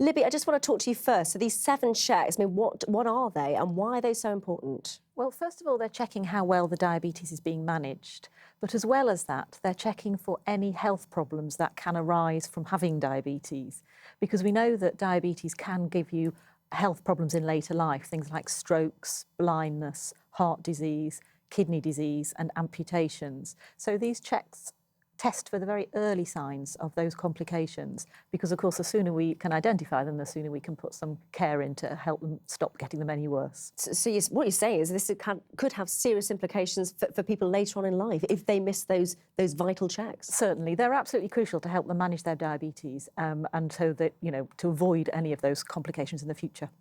Libby, I just want to talk to you first. So these 7 checks, I mean, what are they and why are they so important? Well, first of all, they're checking how well the diabetes is being managed. But as well as that, they're checking for any health problems that can arise from having diabetes. Because we know that diabetes can give you health problems in later life, things like strokes, blindness, heart disease, kidney disease and amputations. So these checks test for the very early signs of those complications because, of course, the sooner we can identify them, the sooner we can put some care in to help them stop getting them any worse. So what you're saying is this could have serious implications for people later on in life if they miss those vital checks? Certainly. They're absolutely crucial to help them manage their diabetes and so that, to avoid any of those complications in the future.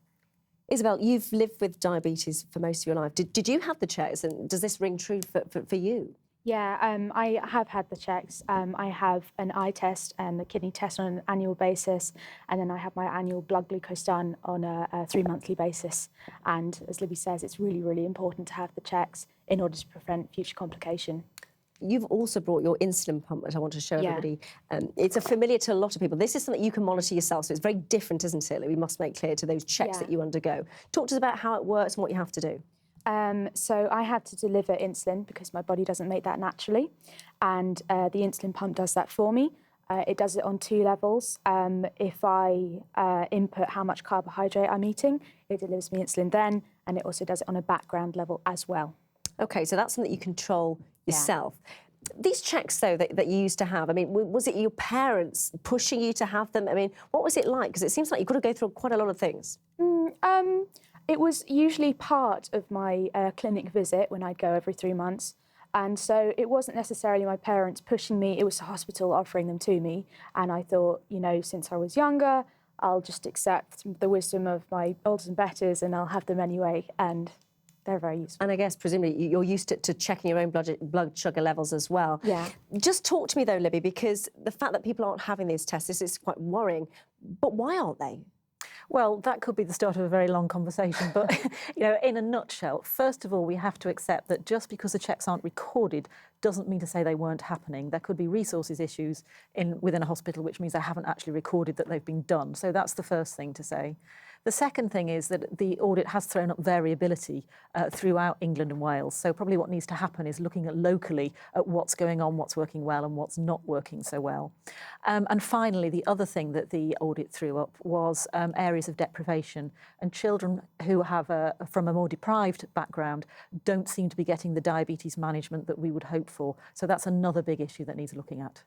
Isobel, you've lived with diabetes for most of your life. Did you have the checks and does this ring true for you? Yeah, I have had the checks. I have an eye test and a kidney test on an annual basis, and then I have my annual blood glucose done on a 3-monthly basis. And as Libby says, it's really, really important to have the checks in order to prevent future complication. You've also brought your insulin pump that I want to show everybody. It's familiar to a lot of people. This is something you can monitor yourself, so it's very different, isn't it? We must make clear to those checks that you undergo. Talk to us about how it works and what you have to do. So I had to deliver insulin because my body doesn't make that naturally, and the insulin pump does that for me. It does it on 2 levels. If I input how much carbohydrate I'm eating, it delivers me insulin then, and it also does it on a background level as well. OK, so that's something you control yourself. These checks, though, that you used to have, I mean, was it your parents pushing you to have them? I mean, what was it like? Because it seems like you've got to go through quite a lot of things. It was usually part of my clinic visit when I'd go every 3 months. And so it wasn't necessarily my parents pushing me, it was the hospital offering them to me. And I thought, since I was younger, I'll just accept the wisdom of my elders and betters and I'll have them anyway. And they're very useful. And I guess, presumably, you're used to checking your own blood sugar levels as well. Yeah. Just talk to me, though, Libby, because the fact that people aren't having these tests, this is quite worrying. But why aren't they? Well, that could be the start of a very long conversation, but in a nutshell, first of all, we have to accept that just because the checks aren't recorded doesn't mean to say they weren't happening. There could be resources issues within a hospital, which means they haven't actually recorded that they've been done. So that's the first thing to say. The second thing is that the audit has thrown up variability throughout England and Wales. So probably what needs to happen is looking at locally at what's going on, what's working well and what's not working so well. And finally, the other thing that the audit threw up was areas of deprivation. And children who have from a more deprived background don't seem to be getting the diabetes management that we would hope for. So that's another big issue that needs looking at.